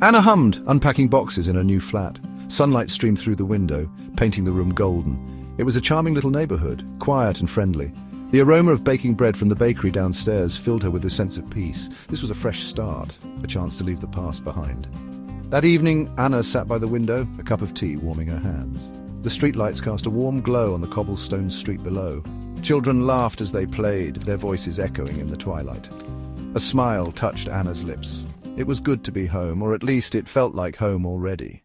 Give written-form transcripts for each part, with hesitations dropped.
Anna hummed, unpacking boxes in her new flat. Sunlight streamed through the window, painting the room golden. It was a charming little neighborhood, quiet and friendly. The aroma of baking bread from the bakery downstairs filled her with a sense of peace. This was a fresh start, a chance to leave the past behind. That evening, Anna sat by the window, a cup of tea warming her hands. The streetlights cast a warm glow on the cobblestone street below. Children laughed as they played, their voices echoing in the twilight. A smile touched Anna's lips. It was good to be home, or at least it felt like home already.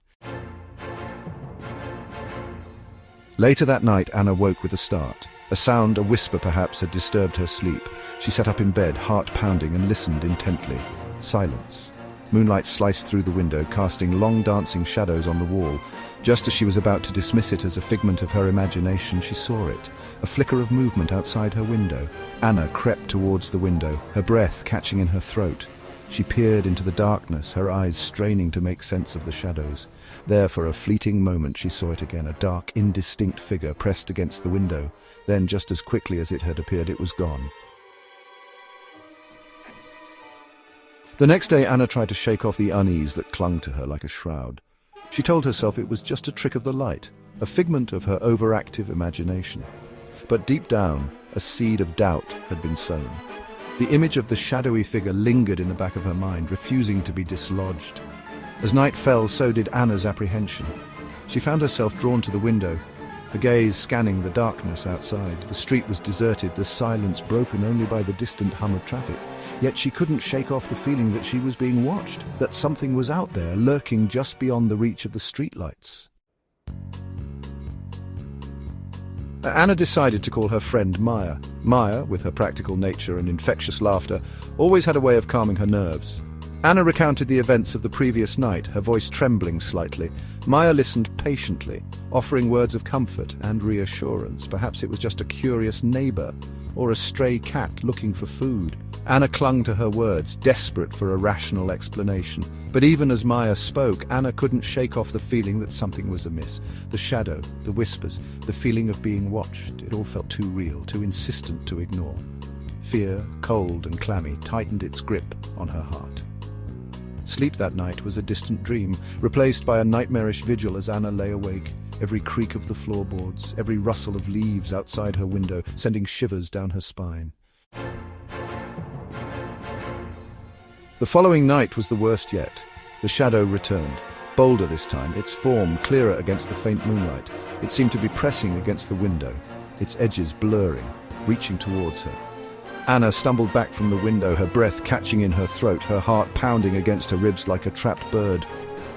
Later that night, Anna woke with a start. A sound, a whisper perhaps, had disturbed her sleep. She sat up in bed, heart pounding, and listened intently. Silence. Moonlight sliced through the window, casting long dancing shadows on the wall. Just as she was about to dismiss it as a figment of her imagination, she saw it. A flicker of movement outside her window. Anna crept towards the window, her breath catching in her throat. She peered into the darkness, her eyes straining to make sense of the shadows. There, for a fleeting moment, she saw it again, a dark, indistinct figure pressed against the window. Then, just as quickly as it had appeared, it was gone. The next day, Anna tried to shake off the unease that clung to her like a shroud. She told herself it was just a trick of the light, a figment of her overactive imagination. But deep down, a seed of doubt had been sown. The image of the shadowy figure lingered in the back of her mind, refusing to be dislodged. As night fell, so did Anna's apprehension. She found herself drawn to the window, her gaze scanning the darkness outside. The street was deserted, the silence broken only by the distant hum of traffic. Yet she couldn't shake off the feeling that she was being watched, that something was out there, lurking just beyond the reach of the streetlights. Anna decided to call her friend Maya. Maya, with her practical nature and infectious laughter, always had a way of calming her nerves. Anna recounted the events of the previous night, her voice trembling slightly. Maya listened patiently, offering words of comfort and reassurance. Perhaps it was just a curious neighbor, or a stray cat looking for food. Anna clung to her words, desperate for a rational explanation. But even as Maya spoke, Anna couldn't shake off the feeling that something was amiss. The shadow, the whispers, the feeling of being watched, it all felt too real, too insistent to ignore. Fear, cold and clammy, tightened its grip on her heart. Sleep that night was a distant dream, replaced by a nightmarish vigil as Anna lay awake, every creak of the floorboards, every rustle of leaves outside her window, sending shivers down her spine. The following night was the worst yet. The shadow returned, bolder this time, its form clearer against the faint moonlight. It seemed to be pressing against the window, its edges blurring, reaching towards her. Anna stumbled back from the window, her breath catching in her throat, her heart pounding against her ribs like a trapped bird.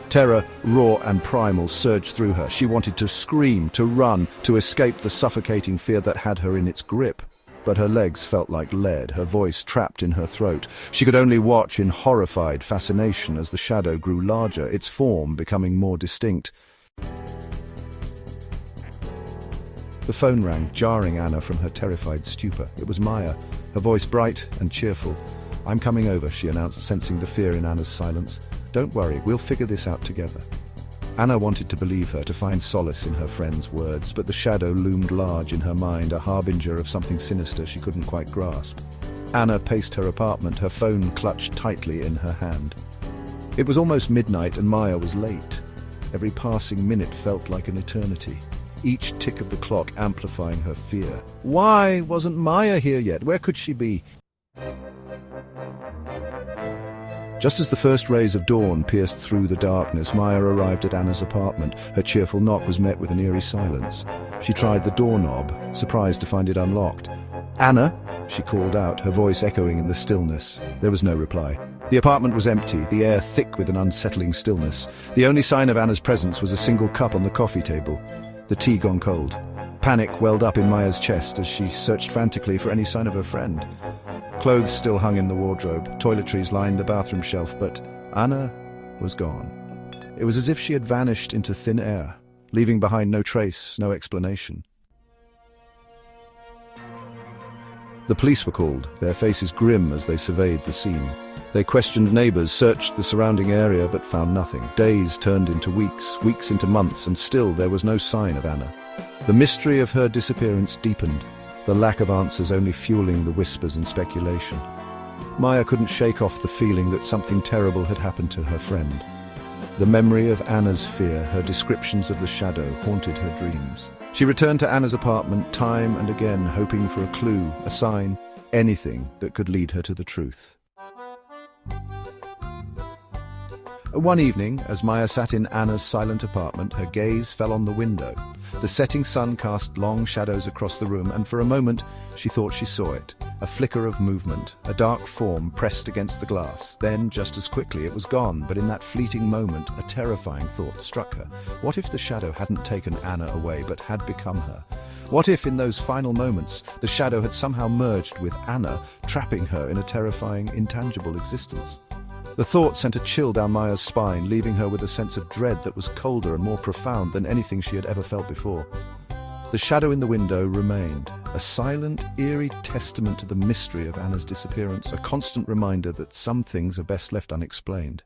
Terror, raw and primal, surged through her. She wanted to scream, to run, to escape the suffocating fear that had her in its grip. But her legs felt like lead, her voice trapped in her throat. She could only watch in horrified fascination as the shadow grew larger, its form becoming more distinct. The phone rang, jarring Anna from her terrified stupor. It was Maya, her voice bright and cheerful. "I'm coming over," she announced, sensing the fear in Anna's silence. "Don't worry, we'll figure this out together." Anna wanted to believe her, to find solace in her friend's words, but the shadow loomed large in her mind, a harbinger of something sinister she couldn't quite grasp. Anna paced her apartment, her phone clutched tightly in her hand. It was almost midnight and Maya was late. Every passing minute felt like an eternity, each tick of the clock amplifying her fear. Why wasn't Maya here yet? Where could she be? Just as the first rays of dawn pierced through the darkness, Maya arrived at Anna's apartment. Her cheerful knock was met with an eerie silence. She tried the doorknob, surprised to find it unlocked. "Anna?" she called out, her voice echoing in the stillness. There was no reply. The apartment was empty, the air thick with an unsettling stillness. The only sign of Anna's presence was a single cup on the coffee table, the tea gone cold. Panic welled up in Maya's chest as she searched frantically for any sign of her friend. Clothes still hung in the wardrobe, toiletries lined the bathroom shelf, but Anna was gone. It was as if she had vanished into thin air, leaving behind no trace, no explanation. The police were called, their faces grim as they surveyed the scene. They questioned neighbors, searched the surrounding area, but found nothing. Days turned into weeks, weeks into months, and still there was no sign of Anna. The mystery of her disappearance deepened, the lack of answers only fueling the whispers and speculation. Maya couldn't shake off the feeling that something terrible had happened to her friend. The memory of Anna's fear, her descriptions of the shadow, haunted her dreams. She returned to Anna's apartment time and again, hoping for a clue, a sign, anything that could lead her to the truth. One evening, as Maya sat in Anna's silent apartment, her gaze fell on the window. The setting sun cast long shadows across the room, and for a moment she thought she saw it. A flicker of movement, a dark form pressed against the glass. Then, just as quickly, it was gone, but in that fleeting moment, a terrifying thought struck her. What if the shadow hadn't taken Anna away, but had become her? What if, in those final moments, the shadow had somehow merged with Anna, trapping her in a terrifying, intangible existence? The thought sent a chill down Maya's spine, leaving her with a sense of dread that was colder and more profound than anything she had ever felt before. The shadow in the window remained, a silent, eerie testament to the mystery of Anna's disappearance, a constant reminder that some things are best left unexplained.